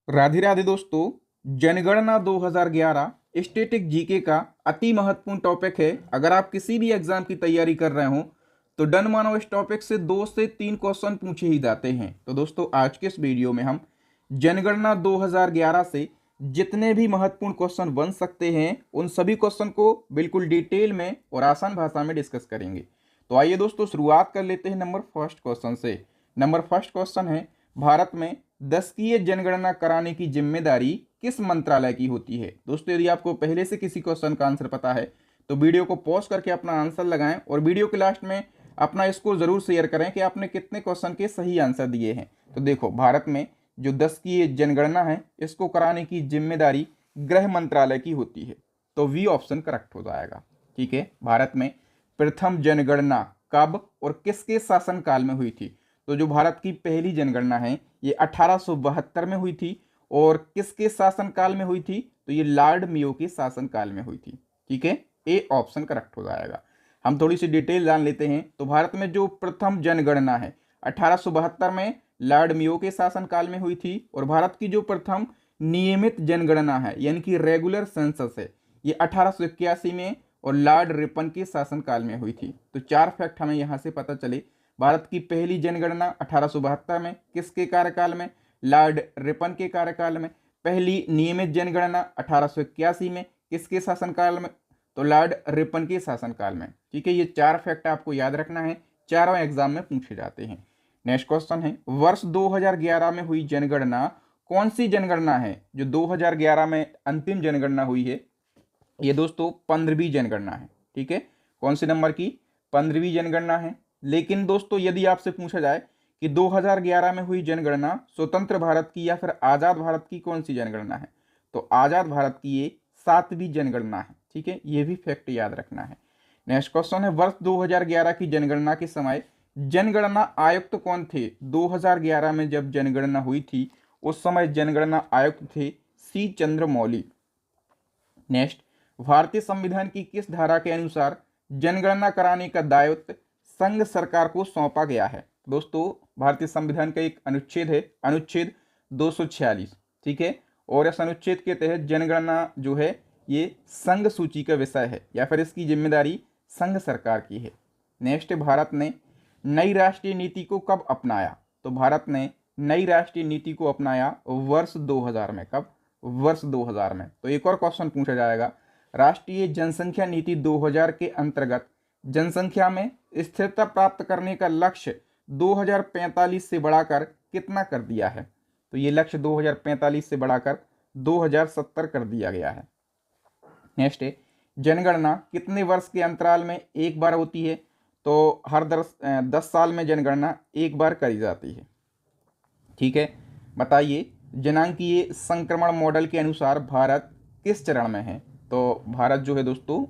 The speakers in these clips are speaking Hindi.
राधे राधे दोस्तों। जनगणना 2011 स्टैटिक जीके का अति महत्वपूर्ण टॉपिक है। अगर आप किसी भी एग्जाम की तैयारी कर रहे हो तो डन मानो इस टॉपिक से 2 से 3 क्वेश्चन पूछे ही जाते हैं। तो दोस्तों आज के इस वीडियो में हम जनगणना 2011 से जितने भी महत्वपूर्ण क्वेश्चन बन सकते हैं उन सभी क्वेश्चन को बिल्कुल डिटेल में और आसान भाषा में डिस्कस करेंगे। तो आइए दोस्तों शुरुआत कर लेते हैं नंबर फर्स्ट क्वेश्चन से। नंबर फर्स्ट क्वेश्चन है, भारत में दशकीय जनगणना कराने की जिम्मेदारी किस मंत्रालय की होती है। दोस्तों यदि आपको पहले से किसी क्वेश्चन का आंसर पता है तो वीडियो को पॉज करके अपना आंसर लगाएं और वीडियो के लास्ट में अपना स्कोर जरूर शेयर करें कि आपने कितने क्वेश्चन के सही आंसर दिए हैं। तो देखो, भारत में जो दशकीय जनगणना है इसको कराने की जिम्मेदारी गृह मंत्रालय की होती है। तो वी ऑप्शन करेक्ट हो जाएगा। ठीक है, भारत में प्रथम जनगणना कब और किसके शासनकाल में हुई थी। तो जो भारत की पहली जनगणना है ये 1872 में हुई थी और किसके शासनकाल में हुई थी, तो ये लॉर्ड मेयो के शासनकाल में हुई थी। ठीक है, ए ऑप्शन करेक्ट हो जाएगा। हम थोड़ी सी डिटेल जान लेते हैं। तो भारत में जो प्रथम जनगणना है 1872 में लॉर्ड मेयो के शासनकाल में हुई थी और भारत की जो प्रथम नियमित जनगणना है यानी कि रेगुलर सेंसस है ये 1881 में और लॉर्ड रिपन के शासनकाल में हुई थी। तो 4 फैक्ट हमें यहाँ से पता चले। भारत की पहली जनगणना 1872 में किसके कार्यकाल में, लॉर्ड रिपन के कार्यकाल में। पहली नियमित जनगणना 1881 में किसके शासनकाल में, तो लॉर्ड रिपन के शासनकाल में। ठीक है, ये 4 फैक्ट आपको याद रखना है, चारों एग्जाम में पूछे जाते हैं। नेक्स्ट क्वेश्चन है, वर्ष 2011 में हुई जनगणना कौन सी जनगणना है। जो 2011 में अंतिम जनगणना हुई है ये दोस्तों 15वीं जनगणना है। ठीक है, कौन से नंबर की, 15वीं जनगणना है। लेकिन दोस्तों यदि आपसे पूछा जाए कि 2011 में हुई जनगणना स्वतंत्र भारत की या फिर आज़ाद भारत की कौन सी जनगणना है, तो आज़ाद भारत की ये 7वीं जनगणना है। ठीक है, ये भी फैक्ट याद रखना है। नेक्स्ट क्वेश्चन है, वर्ष 2011 की जनगणना के समय जनगणना आयुक्त कौन थे। 2011 में जब जनगणना हुई थी उस समय जनगणना आयुक्त थे सी चंद्रमौली। नेक्स्ट, भारतीय संविधान की किस धारा के अनुसार जनगणना कराने का दायित्व संघ सरकार को सौंपा गया है। दोस्तों भारतीय संविधान का एक अनुच्छेद है, अनुच्छेद 246। ठीक है, और इस अनुच्छेद के तहत जनगणना जो है ये संघ सूची का विषय है या फिर इसकी जिम्मेदारी संघ सरकार की है। नेक्स्ट, भारत ने नई राष्ट्रीय नीति को कब अपनाया। तो भारत ने नई राष्ट्रीय नीति को अपनाया वर्ष 2000 में। कब, वर्ष 2000 में। तो एक और क्वेश्चन पूछा जाएगा, राष्ट्रीय जनसंख्या नीति 2000 के अंतर्गत जनसंख्या में स्थिरता प्राप्त करने का लक्ष्य 2045 से बढ़ाकर कितना कर दिया है। तो ये लक्ष्य 2045 से बढ़ाकर 2070 कर दिया गया है। नेक्स्ट है, जनगणना कितने वर्ष के अंतराल में एक बार होती है। तो हर 10 साल में जनगणना एक बार करी जाती है। ठीक है, बताइए जनांकीय संक्रमण मॉडल के अनुसार भारत किस चरण में है। तो भारत जो है दोस्तों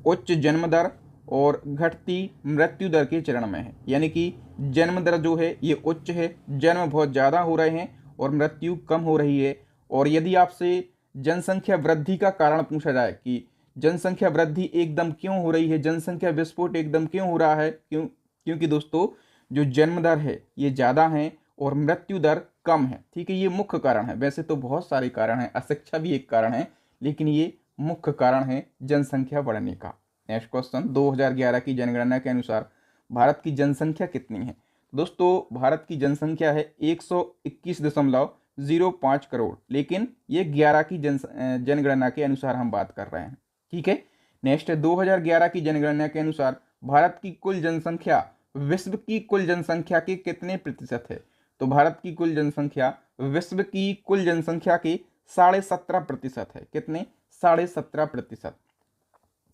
उच्च जन्म दर और घटती मृत्यु दर के चरण में है, यानी कि जन्म दर जो है ये उच्च है, जन्म बहुत ज़्यादा हो रहे हैं और मृत्यु कम हो रही है। और यदि आपसे जनसंख्या वृद्धि का कारण पूछा जाए कि जनसंख्या वृद्धि एकदम क्यों हो रही है, जनसंख्या विस्फोट एकदम क्यों हो रहा है, क्योंकि दोस्तों जो जन्म दर है ये ज़्यादा है और मृत्यु दर कम है। ठीक है, ये मुख्य कारण है। वैसे तो बहुत सारे कारण हैं, अशिक्षा भी एक कारण है, लेकिन ये मुख्य कारण है जनसंख्या बढ़ने का। नेक्स्ट क्वेश्चन, 2011 की जनगणना के अनुसार भारत की जनसंख्या कितनी है। दोस्तों भारत की जनसंख्या है 121.05 करोड़, लेकिन ये 11 की जनगणना के अनुसार हम बात कर रहे हैं। ठीक है, नेक्स्ट है, 2011 की जनगणना के अनुसार भारत की कुल जनसंख्या विश्व की कुल जनसंख्या के कितने प्रतिशत है। तो भारत की कुल जनसंख्या विश्व की कुल जनसंख्या के 17.5% है। कितने, 17.5%।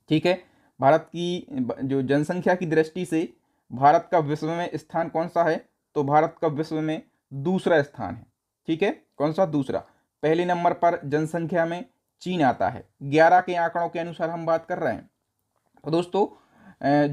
ठीक है, भारत की जो जनसंख्या की दृष्टि से भारत का विश्व में स्थान कौन सा है, तो भारत का विश्व में दूसरा स्थान है। ठीक है, कौन सा, दूसरा। पहले नंबर पर जनसंख्या में चीन आता है, 11 के आंकड़ों के अनुसार हम बात कर रहे हैं। तो दोस्तों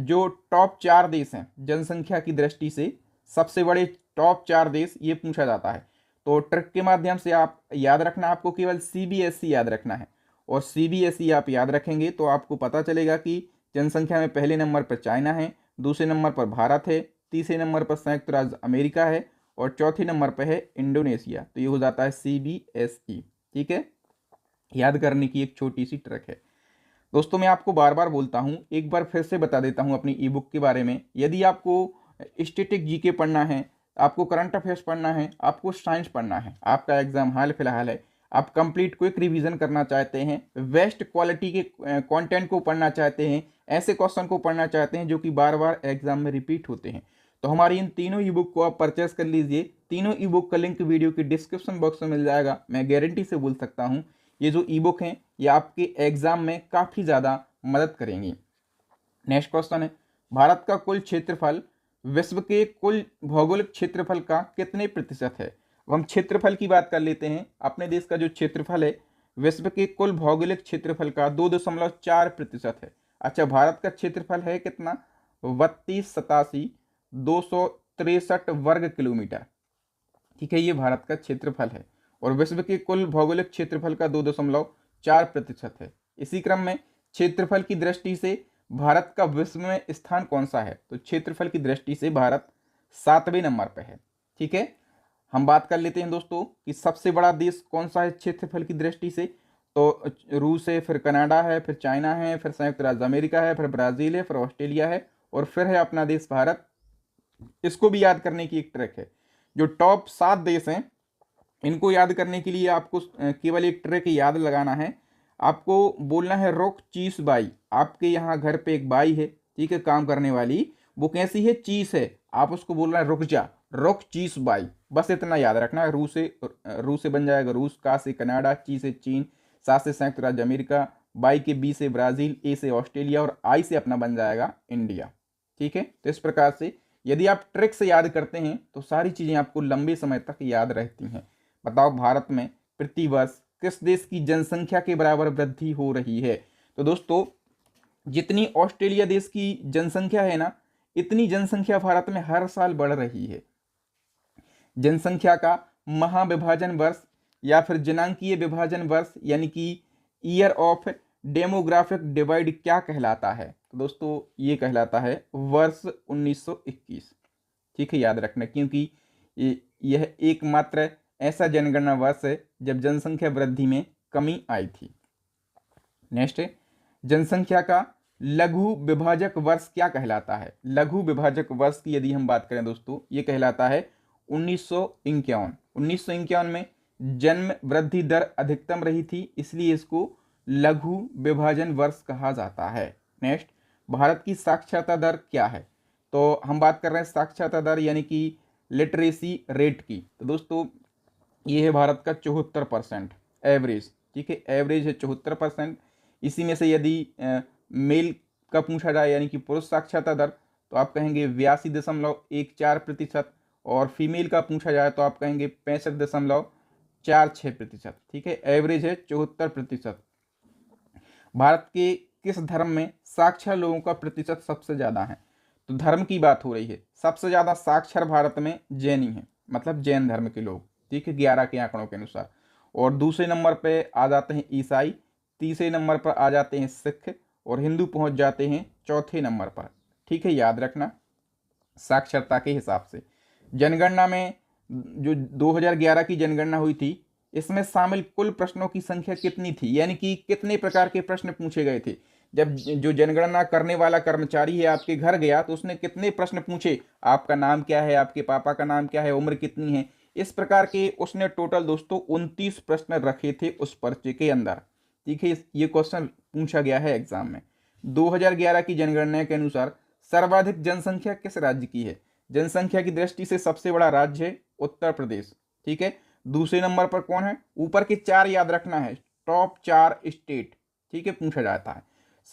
जो टॉप 4 देश हैं जनसंख्या की दृष्टि से, सबसे बड़े टॉप 4 देश ये पूछा जाता है। तो ट्रिक के माध्यम से आप याद रखना, आपको केवल CBSE याद रखना है और CBSE आप याद रखेंगे तो आपको पता चलेगा कि जनसंख्या में पहले नंबर पर चाइना है, दूसरे नंबर पर भारत है, तीसरे नंबर पर संयुक्त राज्य अमेरिका है और चौथे नंबर पे है इंडोनेशिया। तो ये हो जाता है CBSE। ठीक है, याद करने की एक छोटी सी ट्रिक है दोस्तों। मैं आपको बार बार बोलता हूँ, एक बार फिर से बता देता हूँ अपनी ई बुक के बारे में। यदि आपको स्टैटिक जीके पढ़ना है, आपको करंट अफेयर्स पढ़ना है, आपको साइंस पढ़ना है, आपका एग्जाम हाल फिलहाल है, आप कंप्लीट क्विक रिवीजन करना चाहते हैं, बेस्ट क्वालिटी के कंटेंट को पढ़ना चाहते हैं, ऐसे क्वेश्चन को पढ़ना चाहते हैं जो कि बार बार एग्जाम में रिपीट होते हैं, तो हमारी इन तीनों ई बुक को आप परचेस कर लीजिए। तीनों ई बुक का लिंक वीडियो के डिस्क्रिप्शन बॉक्स में मिल जाएगा। मैं गारंटी से बोल सकता हूँ ये जो ई बुक हैं ये आपके एग्जाम में काफ़ी ज़्यादा मदद करेंगी। नेक्स्ट क्वेश्चन है, भारत का कुल क्षेत्रफल विश्व के कुल भौगोलिक क्षेत्रफल का कितने प्रतिशत है? अब हम क्षेत्रफल की बात कर लेते हैं। अपने देश का जो क्षेत्रफल है विश्व के कुल भौगोलिक क्षेत्रफल का 2.4% है। अच्छा, भारत का क्षेत्रफल है कितना? 32,87,263 वर्ग किलोमीटर। ठीक है, ये भारत का क्षेत्रफल है और विश्व के कुल भौगोलिक क्षेत्रफल का 2.4% है। इसी क्रम में क्षेत्रफल की दृष्टि से भारत का विश्व में स्थान कौन सा है? तो क्षेत्रफल की दृष्टि से भारत 7वें नंबर पर है। ठीक है, हम बात कर लेते हैं दोस्तों कि सबसे बड़ा देश कौन सा है क्षेत्रफल की दृष्टि से। तो रूस है, फिर कनाडा है, फिर चाइना है, फिर संयुक्त राज्य अमेरिका है, फिर ब्राजील है, फिर ऑस्ट्रेलिया है और फिर है अपना देश भारत। इसको भी याद करने की एक ट्रिक है। जो टॉप 7 देश हैं इनको याद करने के लिए आपको केवल एक ट्रिक याद लगाना है। आपको बोलना है रुक चीस बाई। आपके यहाँ घर पे एक बाई है, ठीक है, काम करने वाली, वो कैसी है? चीस है। आप उसको बोल रहे हैं रुक जा, रुक चीस बाई। बस इतना याद रखना है। रू से बन जाएगा रूस, का से कनाडा, ची से चीन, सा से संयुक्त राज्य अमेरिका, बाई के बी से ब्राजील, ए से ऑस्ट्रेलिया और आई से अपना बन जाएगा इंडिया। ठीक है, तो इस प्रकार से यदि आप ट्रिक से याद करते हैं तो सारी चीज़ें आपको लंबे समय तक याद रहती हैं। बताओ, भारत में प्रतिवर्ष किस देश की जनसंख्या के बराबर वृद्धि हो रही है? तो दोस्तों, जितनी ऑस्ट्रेलिया देश की जनसंख्या है ना, इतनी जनसंख्या भारत में हर साल बढ़ रही है। जनसंख्या का महाविभाजन वर्ष या फिर जनांकीय विभाजन वर्ष यानी कि ईयर ऑफ डेमोग्राफिक डिवाइड क्या कहलाता है? तो दोस्तों, ये कहलाता है वर्ष 1921। ठीक है, याद रखना, क्योंकि यह एकमात्र ऐसा जनगणना वर्ष है जब जनसंख्या वृद्धि में कमी आई थी। नेक्स्ट है, जनसंख्या का लघु विभाजक वर्ष क्या कहलाता है? लघु विभाजक वर्ष की यदि हम बात करें दोस्तों, ये कहलाता है 1951। 1951 में जन्म वृद्धि दर अधिकतम रही थी, इसलिए इसको लघु विभाजन वर्ष कहा जाता है। नेक्स्ट, भारत की साक्षरता दर क्या है? तो हम बात कर रहे हैं साक्षरता दर यानी कि लिटरेसी रेट की। तो दोस्तों, ये है भारत का 74% एवरेज। ठीक है, एवरेज है 74%। इसी में से यदि मेल का पूछा जाए यानी कि पुरुष साक्षरता दर, तो आप कहेंगे 82.14%, और फीमेल का पूछा जाए तो आप कहेंगे 65.46%। ठीक है, एवरेज है 74%। भारत के किस धर्म में साक्षर लोगों का प्रतिशत सबसे ज़्यादा है? तो धर्म की बात हो रही है, सबसे ज़्यादा साक्षर भारत में जैनी है, मतलब जैन धर्म के लोग। ठीक है, 11 के आंकड़ों के अनुसार। और दूसरे नंबर पे आ जाते हैं ईसाई, तीसरे नंबर पर आ जाते हैं सिख और हिंदू पहुंच जाते हैं चौथे नंबर पर। ठीक है, याद रखना साक्षरता के हिसाब से। जनगणना में जो 2011 की जनगणना हुई थी, इसमें शामिल कुल प्रश्नों की संख्या कितनी थी, यानी कि कितने प्रकार के प्रश्न पूछे गए थे? जब जो जनगणना करने वाला कर्मचारी है आपके घर गया तो उसने कितने प्रश्न पूछे? आपका नाम क्या है, आपके पापा का नाम क्या है, उम्र कितनी है, इस प्रकार के उसने टोटल दोस्तों 29 प्रश्न रखे थे उस पर्चे के अंदर। ठीक है, ये क्वेश्चन पूछा गया है एग्जाम में। 2011 की जनगणना के अनुसार सर्वाधिक जनसंख्या किस राज्य की है? जनसंख्या की दृष्टि से सबसे बड़ा राज्य है उत्तर प्रदेश। ठीक है, दूसरे नंबर पर कौन है? ऊपर के 4 याद रखना है, टॉप 4 स्टेट। ठीक है, पूछा जाता है।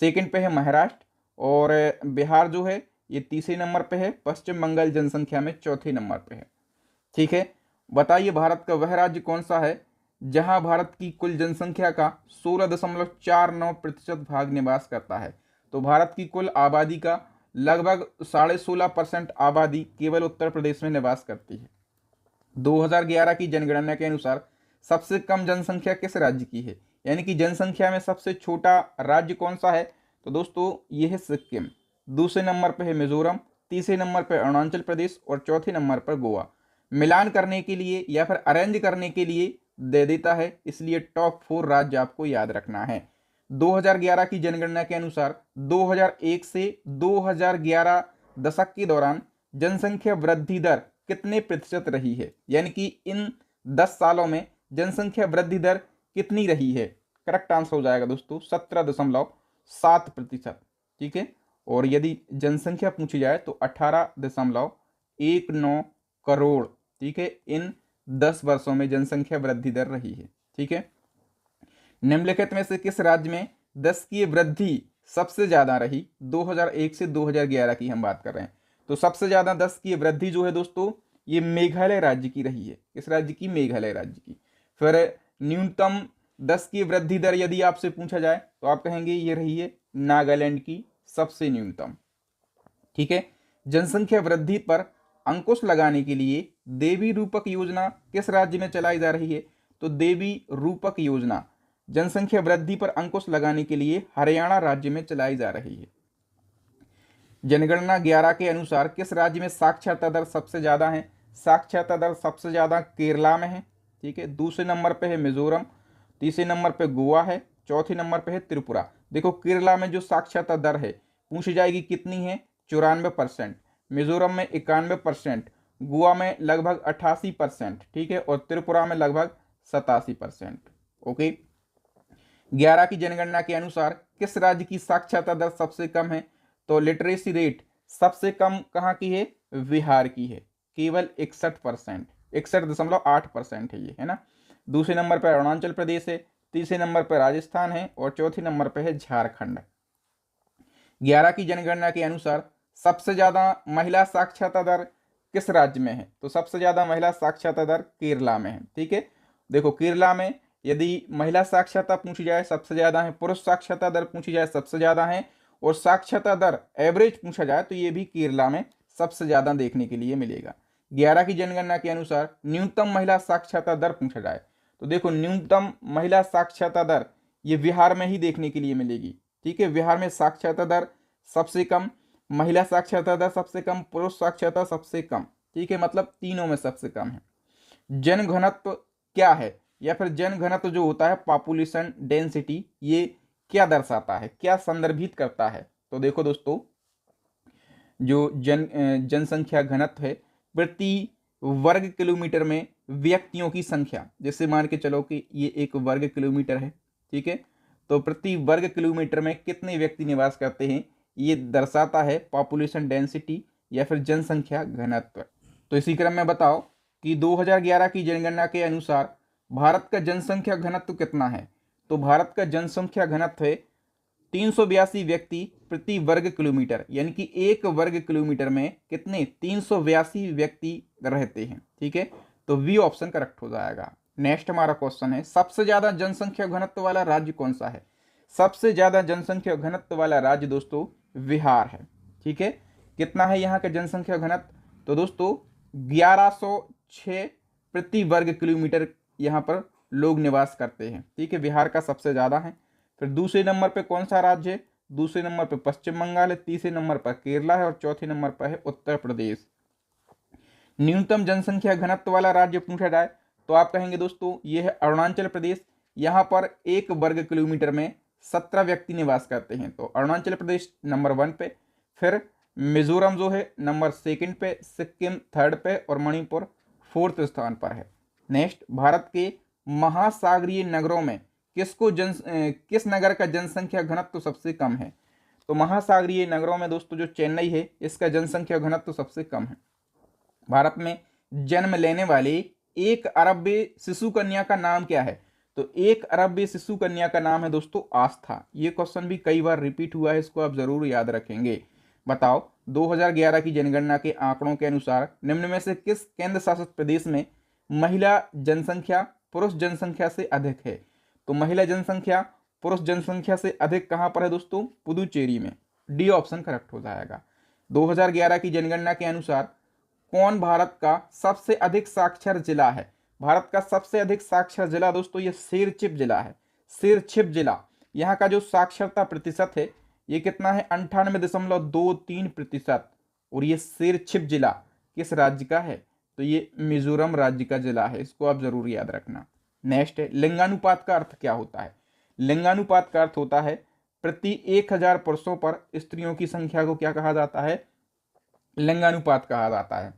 सेकंड पे है महाराष्ट्र और बिहार जो है ये तीसरे नंबर पे है। पश्चिम बंगाल जनसंख्या में चौथे नंबर पे है। ठीक है, बताइए भारत का वह राज्य कौन सा है जहां भारत की कुल जनसंख्या का 16.49% भाग निवास करता है? तो भारत की कुल आबादी का लगभग 16.5% आबादी केवल उत्तर प्रदेश में निवास करती है। 2011 की जनगणना के अनुसार सबसे कम जनसंख्या किस राज्य की है, यानी कि जनसंख्या में सबसे छोटा राज्य कौन सा है? तो दोस्तों, ये है सिक्किम। दूसरे नंबर पर है मिजोरम, तीसरे नंबर पर अरुणाचल प्रदेश और चौथे नंबर पर गोवा। मिलान करने के लिए या फिर अरेंज करने के लिए दे देता है, इसलिए टॉप 4 राज्य आपको याद रखना है। 2011 की जनगणना के अनुसार 2001 से 2011 दशक के दौरान जनसंख्या वृद्धि दर कितने प्रतिशत रही है, यानी कि इन 10 सालों में जनसंख्या वृद्धि दर कितनी रही है। करेक्ट आंसर हो जाएगा दोस्तों 17.7%। ठीक है, और यदि जनसंख्या पूछी जाए तो 18.19 करोड़। ठीक है, इन 10 वर्षों में जनसंख्या वृद्धि दर रही है। ठीक है, निम्नलिखित में से किस राज्य में दशकीय वृद्धि सबसे ज्यादा रही। 2001 से 2011 की हम बात कर रहे हैं, तो सबसे ज्यादा दशकीय वृद्धि जो है दोस्तों ये मेघालय राज्य की रही है। किस राज्य की? मेघालय राज्य की। फिर न्यूनतम दशकीय वृद्धि दर यदि आपसे पूछा जाए तो आप कहेंगे ये रही है नागालैंड की सबसे न्यूनतम। ठीक है, जनसंख्या वृद्धि पर अंकुश लगाने के लिए देवी रूपक योजना किस राज्य में चलाई जा रही है? तो देवी रूपक योजना जनसंख्या वृद्धि पर अंकुश लगाने के लिए हरियाणा राज्य में चलाई जा रही है। जनगणना 11 के अनुसार किस राज्य में साक्षरता दर सबसे ज्यादा है? साक्षरता दर सबसे ज्यादा केरला में है। ठीक है, दूसरे नंबर पे है मिजोरम, तीसरे नंबर पे गोवा है, चौथे नंबर पे है त्रिपुरा। देखो केरला में जो साक्षरता दर है पूछी जाएगी कितनी है? 94%। मिजोरम में 91%, गोवा में लगभग 88%। ठीक है, और त्रिपुरा में लगभग 87%। ओके, 11 की जनगणना के अनुसार किस राज्य की साक्षरता दर सबसे कम है? तो लिटरेसी रेट सबसे कम कहाँ की है? बिहार की है, केवल 61%, 61.8% है ये, है ना। दूसरे नंबर पर अरुणाचल प्रदेश है, तीसरे नंबर पर राजस्थान है और चौथे नंबर पर है झारखंड। 11 की जनगणना के अनुसार सबसे ज्यादा महिला साक्षरता दर किस राज्य में है? तो सबसे ज्यादा महिला साक्षरता दर केरला में है। ठीक है, देखो केरला में यदि महिला साक्षरता पूछी जाए सबसे ज्यादा है, पुरुष साक्षरता दर पूछी जाए सबसे ज्यादा है, और साक्षरता दर एवरेज पूछा जाए तो ये भी केरला में सबसे ज्यादा देखने के लिए मिलेगा। 11 की जनगणना के अनुसार न्यूनतम महिला साक्षरता दर पूछा जाए तो देखो न्यूनतम महिला साक्षरता दर ये बिहार में ही देखने के लिए मिलेगी। ठीक है, बिहार में साक्षरता दर सबसे कम, महिला साक्षरता दर सबसे कम, पुरुष साक्षरता सबसे कम। ठीक है, मतलब तीनों में सबसे कम है। जन घनत्व क्या है, या फिर जन घनत्व जो होता है पॉपुलेशन डेंसिटी, ये क्या दर्शाता है, क्या संदर्भित करता है? तो देखो दोस्तों जो जनसंख्या घनत्व है प्रति वर्ग किलोमीटर में व्यक्तियों की संख्या, जैसे मान के चलो कि ये एक वर्ग किलोमीटर है। ठीक है, तो प्रति वर्ग किलोमीटर में कितने व्यक्ति निवास करते हैं ये दर्शाता है पॉपुलेशन डेंसिटी या फिर जनसंख्या घनत्व। तो इसी क्रम में बताओ कि 2011 की जनगणना के अनुसार भारत का जनसंख्या घनत्व कितना है? तो भारत का जनसंख्या घनत्व है 382 व्यक्ति प्रति वर्ग किलोमीटर, यानी कि एक वर्ग किलोमीटर में कितने? 382 व्यक्ति रहते हैं। ठीक है, तो बी ऑप्शन करेक्ट हो जाएगा। नेक्स्ट हमारा क्वेश्चन है सबसे ज्यादा जनसंख्या घनत्व वाला राज्य कौन सा है? सबसे ज्यादा जनसंख्या घनत्व वाला राज्य दोस्तों बिहार है। ठीक है, कितना है यहाँ का जनसंख्या घनत्व? तो दोस्तों 1106 प्रति वर्ग किलोमीटर यहाँ पर लोग निवास करते हैं। ठीक है, बिहार का सबसे ज्यादा है। फिर दूसरे नंबर पे कौन सा राज्य है? दूसरे नंबर पे पश्चिम बंगाल है, तीसरे नंबर पर केरला है और चौथे नंबर पर है उत्तर प्रदेश। न्यूनतम जनसंख्या घनत्व वाला राज्य पूछा जाए तो आप कहेंगे दोस्तों ये है अरुणाचल प्रदेश। यहाँ पर एक वर्ग किलोमीटर में 17 व्यक्ति निवास करते हैं, तो अरुणाचल प्रदेश नंबर 1 पे, फिर मिजोरम जो है नंबर 2 पे, सिक्किम 3rd पे और मणिपुर 4th स्थान पर है। नेक्स्ट, भारत के महासागरीय नगरों में किस नगर का जनसंख्या घनत्व सबसे कम है? तो महासागरीय नगरों में दोस्तों जो चेन्नई है इसका जनसंख्या घनत्व सबसे कम है। भारत में जन्म लेने वाले 1 अरबवीं शिशु कन्या का नाम क्या है? तो 1 अरबवीं शिशु कन्या का नाम है दोस्तों आस्था। ये क्वेश्चन भी कई बार रिपीट हुआ है, इसको आप जरूर याद रखेंगे। बताओ 2011 की जनगणना के आंकड़ों के अनुसार निम्न में से किस केंद्र शासित प्रदेश में महिला जनसंख्या पुरुष जनसंख्या से अधिक है? तो महिला जनसंख्या पुरुष जनसंख्या से अधिक कहां पर है दोस्तों? पुदुचेरी में। डी ऑप्शन करेक्ट हो जाएगा। 2011 की जनगणना के अनुसार कौन भारत का सबसे अधिक साक्षर जिला है? भारत का सबसे अधिक साक्षर जिला दोस्तों ये सिरछिप जिला है। सिरछिप जिला, यहाँ का जो साक्षरता प्रतिशत है ये कितना है? 98.23%। और ये सिरछिप जिला किस राज्य का है? तो ये मिजोरम राज्य का जिला है, इसको आप जरूर याद रखना। नेक्स्ट है लिंगानुपात का अर्थ क्या होता है। लिंगानुपात का अर्थ होता है प्रति 1000 पुरुषों पर स्त्रियों की संख्या को क्या कहा जाता है, लिंगानुपात कहा जाता है।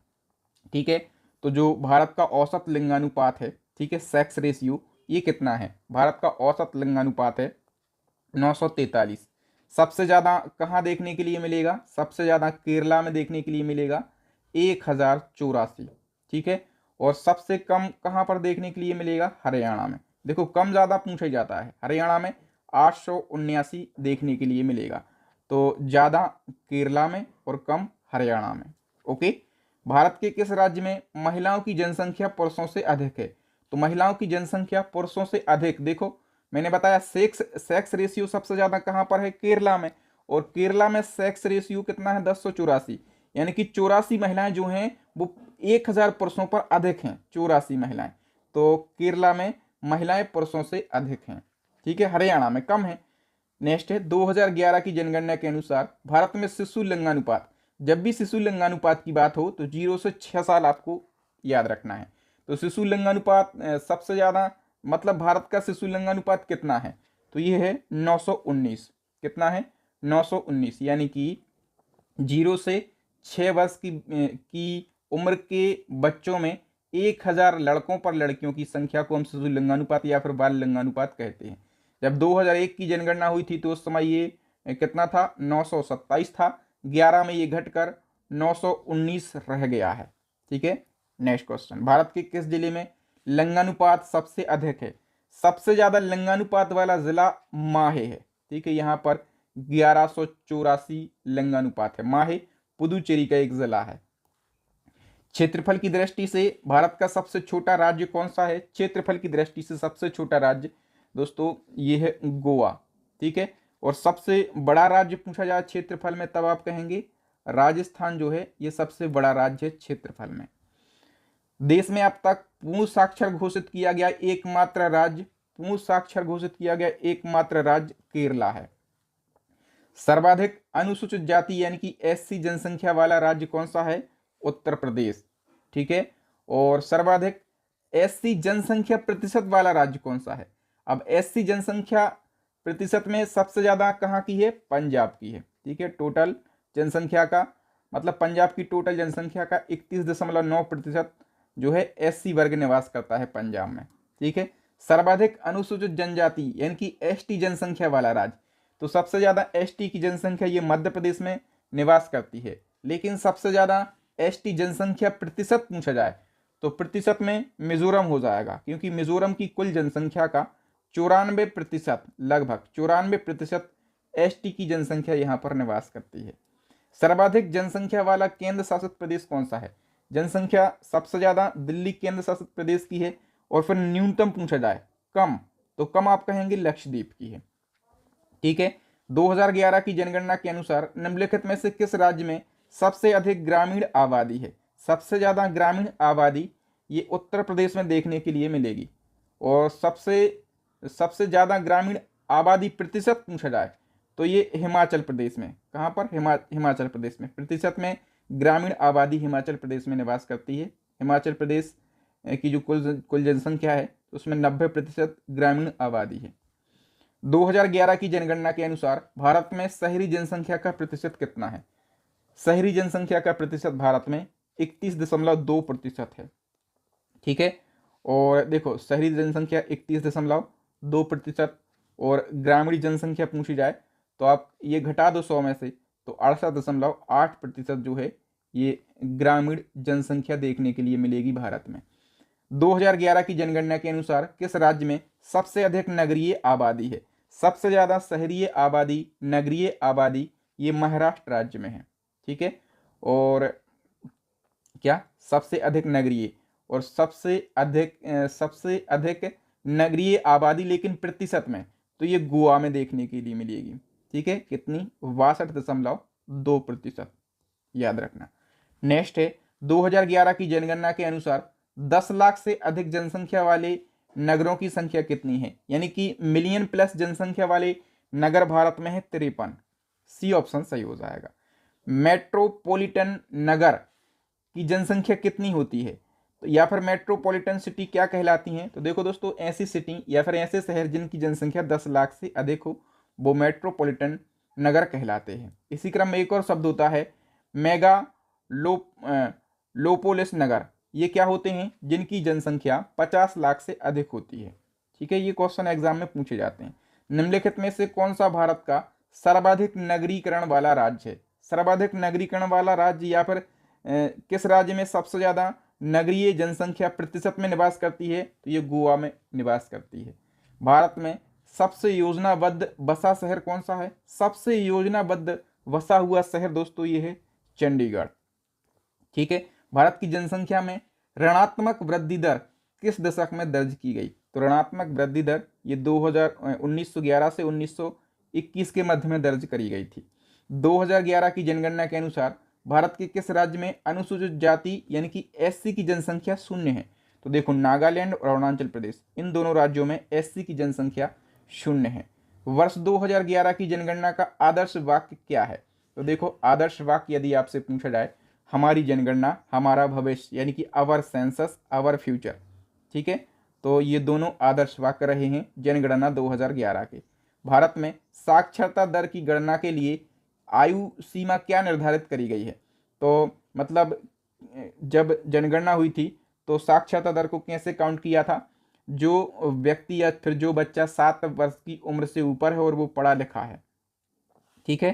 ठीक है, तो जो भारत का औसत लिंगानुपात है, ठीक है, सेक्स रेशियो, ये कितना है, भारत का औसत लिंगानुपात है 943। सबसे ज़्यादा कहाँ देखने के लिए मिलेगा, सबसे ज़्यादा केरला में देखने के लिए मिलेगा 1084। ठीक है, और सबसे कम कहाँ पर देखने के लिए मिलेगा, हरियाणा में। देखो कम ज़्यादा पूछा जाता है, हरियाणा में 879 देखने के लिए मिलेगा, तो ज़्यादा केरला में और कम हरियाणा में। ओके, भारत के किस राज्य में महिलाओं की जनसंख्या पुरुषों से अधिक है। तो महिलाओं की जनसंख्या पुरुषों से अधिक, देखो मैंने बताया सेक्स रेशियो सबसे ज्यादा कहां पर है, केरला में, और केरला में सेक्स रेशियो कितना है 1084, यानी कि 84 महिलाएं जो हैं वो 1000 पुरुषों पर अधिक हैं, 84 महिलाएं। तो केरला में महिलाएं पुरुषों से अधिक हैं। ठीक है, हरियाणा में कम है। नेक्स्ट है 2011 की जनगणना के अनुसार भारत में शिशु लिंगानुपात, जब भी शिशु लिंगानुपात की बात हो तो 0 से 6 साल आपको याद रखना है। तो शिशु लिंगानुपात सबसे ज़्यादा, मतलब भारत का शिशु लिंगानुपात कितना है, तो ये है 919। कितना है, 919, यानी कि 0 से 6 वर्ष की उम्र के बच्चों में 1000 लड़कों पर लड़कियों की संख्या को हम शिशु लिंगानुपात या फिर बाल लिंगानुपात कहते हैं। जब 2001 की जनगणना हुई थी तो उस समय ये कितना था, 927 था। 11 में ये घटकर 919 रह गया है। ठीक है, नेक्स्ट क्वेश्चन, भारत के किस जिले में लिंगानुपात सबसे अधिक है। सबसे ज्यादा लिंगानुपात वाला जिला माहे है। ठीक है, यहाँ पर 1184 लिंगानुपात है। माहे पुदुचेरी का एक जिला है। क्षेत्रफल की दृष्टि से भारत का सबसे छोटा राज्य कौन सा है, क्षेत्रफल की दृष्टि से सबसे छोटा राज्य दोस्तों ये है गोवा। ठीक है, और सबसे बड़ा राज्य पूछा जाए क्षेत्रफल में तब आप कहेंगे राजस्थान जो है ये सबसे बड़ा राज्य है क्षेत्रफल में। देश में अब तक पूर्ण साक्षर घोषित किया गया एकमात्र राज्य, पूर्ण साक्षर घोषित किया गया एकमात्र राज्य केरला है। सर्वाधिक अनुसूचित जाति यानी कि एससी जनसंख्या वाला राज्य कौन सा है, उत्तर प्रदेश। ठीक है, और सर्वाधिक एससी जनसंख्या प्रतिशत वाला राज्य कौन सा है। अब एससी जनसंख्या प्रतिशत में सबसे ज्यादा कहाँ की है, पंजाब की है। ठीक है, टोटल जनसंख्या का मतलब पंजाब की टोटल जनसंख्या का 31.9% जो है एससी वर्ग निवास करता है पंजाब में। ठीक है, सर्वाधिक अनुसूचित जनजाति यानी कि एसटी जनसंख्या वाला राज्य, तो सबसे ज्यादा एसटी की जनसंख्या ये मध्य प्रदेश में निवास करती है। लेकिन सबसे ज्यादा एसटी जनसंख्या प्रतिशत पूछा जाए तो प्रतिशत में मिजोरम हो जाएगा, क्योंकि मिजोरम की कुल जनसंख्या का 94%, लगभग 94% एसटी की जनसंख्या यहाँ पर निवास करती है। सर्वाधिक जनसंख्या वाला केंद्र शासित प्रदेश कौन सा है। जनसंख्या सबसे ज्यादा दिल्ली केंद्र शासित प्रदेश की है, और फिर न्यूनतम पूछा जाए कम, तो कम आप कहेंगे लक्षद्वीप की है। ठीक है, 2011 की जनगणना के अनुसार निम्नलिखित में से किस राज्य में सबसे अधिक ग्रामीण आबादी है। सबसे ज्यादा ग्रामीण आबादी ये उत्तर प्रदेश में देखने के लिए मिलेगी, और सबसे ज्यादा ग्रामीण आबादी प्रतिशत पूछा जाए तो ये हिमाचल प्रदेश में, कहाँ पर, हिमाचल प्रदेश में प्रतिशत में ग्रामीण आबादी हिमाचल प्रदेश में निवास करती है। हिमाचल प्रदेश की जो कुल जनसंख्या है उसमें 90% ग्रामीण आबादी है। 2011 की जनगणना के अनुसार भारत में शहरी जनसंख्या का प्रतिशत कितना है। शहरी जनसंख्या का प्रतिशत भारत में 31.2% है। ठीक है, और देखो शहरी जनसंख्या 31.2%, और ग्रामीण जनसंख्या पूछी जाए तो आप ये घटा दो 100 में से, तो 68.8% जो है ये ग्रामीण जनसंख्या देखने के लिए मिलेगी भारत में। 2011 की जनगणना के अनुसार किस राज्य में सबसे अधिक नगरीय आबादी है। सबसे ज्यादा शहरी आबादी, नगरीय आबादी ये महाराष्ट्र राज्य में है। ठीक है, और क्या सबसे अधिक नगरीय और सबसे अधिक नगरीय आबादी लेकिन प्रतिशत में, तो ये गोवा में देखने के लिए मिलेगी। ठीक है, कितनी, 62.2%, याद रखना। नेक्स्ट है 2011 की जनगणना के अनुसार 10 लाख से अधिक जनसंख्या वाले नगरों की संख्या कितनी है, यानी कि मिलियन प्लस जनसंख्या वाले नगर भारत में है 53। सी ऑप्शन सही हो जाएगा। मेट्रोपॉलिटन नगर की जनसंख्या कितनी होती है, तो या फिर मेट्रोपॉलिटन सिटी क्या कहलाती हैं? तो देखो दोस्तों, ऐसी सिटी या फिर ऐसे शहर जिनकी जनसंख्या 10 लाख से अधिक हो वो मेट्रोपॉलिटन नगर कहलाते हैं। इसी क्रम में एक और शब्द होता है मेगा लोपोलिस नगर। ये क्या होते हैं? जिनकी जनसंख्या 50 लाख से अधिक होती है। ठीक है, ये क्वेश्चन एग्जाम में पूछे जाते हैं। निम्नलिखित में से कौन सा भारत का सर्वाधिक नगरीकरण वाला राज्य है? सर्वाधिक नगरीकरण वाला राज्य या फिर किस राज्य में सबसे ज्यादा नगरीय जनसंख्या प्रतिशत में निवास करती है? तो ये गोवा में निवास करती है। भारत में सबसे योजनाबद्ध बसा शहर कौन सा है? सबसे योजनाबद्ध बसा हुआ शहर दोस्तों ये है चंडीगढ़। ठीक है, भारत की जनसंख्या में ऋणात्मक वृद्धि दर किस दशक में दर्ज की गई? तो ऋणात्मक वृद्धि दर ये 1911 से 1921 के मध्य में दर्ज करी गई थी। 2011 की जनगणना के अनुसार भारत के किस राज्य में अनुसूचित जाति यानी कि एससी की जनसंख्या शून्य है? तो देखो, नागालैंड और अरुणाचल प्रदेश, इन दोनों राज्यों में एससी की जनसंख्या शून्य है। वर्ष 2011 की जनगणना का आदर्श वाक्य क्या है? तो देखो, आदर्श वाक्य यदि आपसे पूछा जाए, हमारी जनगणना हमारा भविष्य यानी कि आवर सेंसस आवर फ्यूचर। ठीक है, तो ये दोनों आदर्श वाक्य रहे हैं जनगणना 2011 के। भारत में साक्षरता दर की गणना के लिए आयु सीमा क्या निर्धारित करी गई है? तो मतलब जब जनगणना हुई थी तो साक्षरता दर को कैसे काउंट किया था? जो व्यक्ति या फिर जो बच्चा 7 वर्ष की उम्र से ऊपर है और वो पढ़ा लिखा है, ठीक है,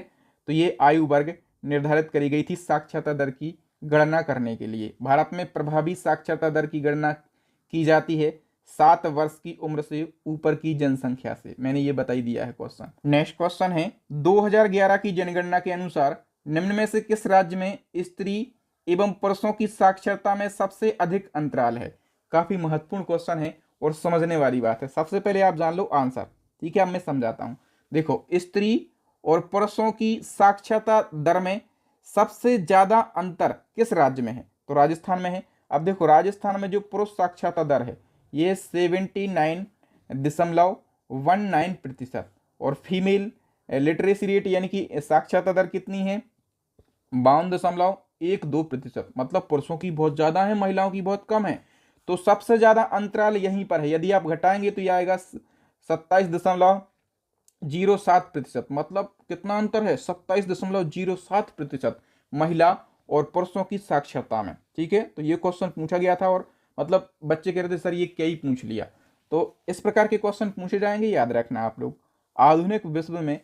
तो ये आयु वर्ग निर्धारित करी गई थी साक्षरता दर की गणना करने के लिए। भारत में प्रभावी साक्षरता दर की गणना की जाती है 7 वर्ष की उम्र से ऊपर की जनसंख्या से। मैंने ये बता ही दिया है क्वेश्चन। नेक्स्ट क्वेश्चन है, 2011 की जनगणना के अनुसार निम्न में से किस राज्य में स्त्री एवं पुरुषों की साक्षरता में सबसे अधिक अंतराल है? काफी महत्वपूर्ण क्वेश्चन है और समझने वाली बात है। सबसे पहले आप जान लो आंसर, ठीक है, अब मैं समझाता हूं। देखो, स्त्री और पुरुषों की साक्षरता दर में सबसे ज्यादा अंतर किस राज्य में है? तो राजस्थान में है। अब देखो, राजस्थान में जो पुरुष साक्षरता दर है ये 79.19% और फीमेल लिटरेसी रेट यानी कि साक्षरता दर कितनी है? 52.12%। मतलब पुरुषों की बहुत ज्यादा है, महिलाओं की बहुत कम है। तो सबसे ज्यादा अंतराल यहीं पर है। यदि आप घटाएंगे तो यह आएगा 27.07%। मतलब कितना अंतर है? 27.07% महिला और पुरुषों की साक्षरता में। ठीक है, तो ये क्वेश्चन पूछा गया था और मतलब बच्चे कह रहे थे सर ये क्या ही पूछ लिया। तो इस प्रकार के क्वेश्चन पूछे जाएंगे, याद रखना आप लोग। आधुनिक विश्व में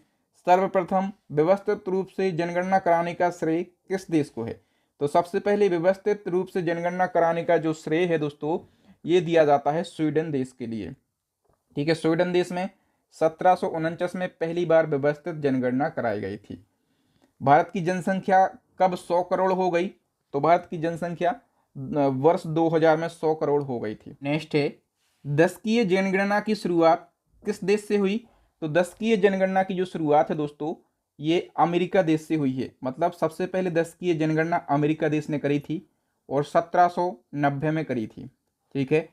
सर्वप्रथम व्यवस्थित रूप से जनगणना कराने का श्रेय किस देश को है? तो सबसे पहले व्यवस्थित रूप से जनगणना कराने का जो श्रेय है दोस्तों, ये दिया जाता है स्वीडन देश के लिए। ठीक है, स्वीडन देश में 1749 में पहली बार व्यवस्थित जनगणना कराई गई थी। भारत की जनसंख्या कब 100 करोड़ हो गई? तो भारत की जनसंख्या वर्ष 2000 में 100 करोड़ हो गई थी। नेक्स्ट है, दशकीय जनगणना की शुरुआत किस देश से हुई? तो दशकीय जनगणना की जो शुरुआत है दोस्तों, ये अमेरिका देश से हुई है। मतलब सबसे पहले दशकीय जनगणना अमेरिका देश ने करी थी और 1790 में करी थी। ठीक है,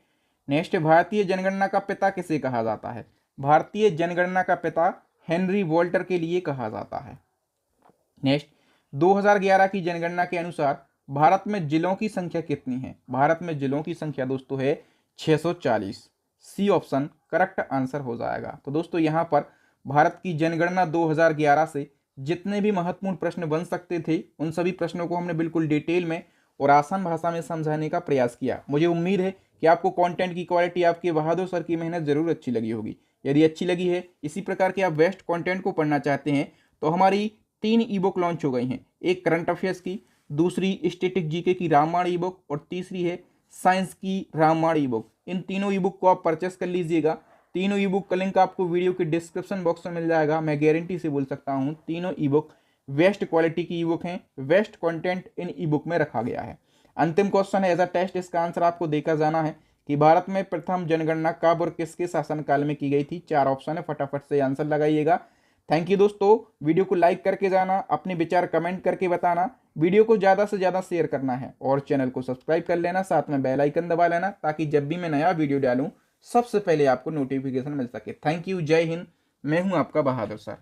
नेक्स्ट, भारतीय जनगणना का पिता किसे कहा जाता है? भारतीय जनगणना का पिता हेनरी वोल्टर के लिए कहा जाता है। नेक्स्ट, 2011 की जनगणना के अनुसार भारत में जिलों की संख्या कितनी है? भारत में जिलों की संख्या दोस्तों है 640। सी ऑप्शन करेक्ट आंसर हो जाएगा। तो दोस्तों यहाँ पर भारत की जनगणना 2011 से जितने भी महत्वपूर्ण प्रश्न बन सकते थे उन सभी प्रश्नों को हमने बिल्कुल डिटेल में और आसान भाषा में समझाने का प्रयास किया। मुझे उम्मीद है कि आपको कंटेंट की क्वालिटी, आपके बहादुर सर की मेहनत जरूर अच्छी लगी होगी। यदि अच्छी लगी है, इसी प्रकार के आप बेस्ट कंटेंट को पढ़ना चाहते हैं तो हमारी 3 ई बुक लॉन्च हो गई हैं। एक करंट अफेयर्स की, दूसरी स्टैटिक जीके की रामायण ई बुक और तीसरी है साइंस की रामायण ई बुक। इन तीनों ई बुक को आप परचेस कर लीजिएगा। तीनों ई बुक का लिंक आपको वीडियो के डिस्क्रिप्शन बॉक्स में मिल जाएगा। मैं गारंटी से बोल सकता हूँ तीनों ई बुक बेस्ट क्वालिटी की ई बुक हैं। Best content in E book में रखा गया है। अंतिम क्वेश्चन है एज अ टेस्ट, इसका आंसर आपको देकर जाना है कि भारत में प्रथम जनगणना कब और किसके शासनकाल में की गई थी? 4 ऑप्शन है, फटाफट से आंसर लगाइएगा। थैंक यू दोस्तों, वीडियो को लाइक करके जाना, अपने विचार कमेंट करके बताना, वीडियो को ज़्यादा से ज़्यादा शेयर करना है और चैनल को सब्सक्राइब कर लेना, साथ में बेल आइकन दबा लेना ताकि जब भी मैं नया वीडियो डालूं सबसे पहले आपको नोटिफिकेशन मिल सके। थैंक यू, जय हिंद, मैं हूं आपका बहादुर सर।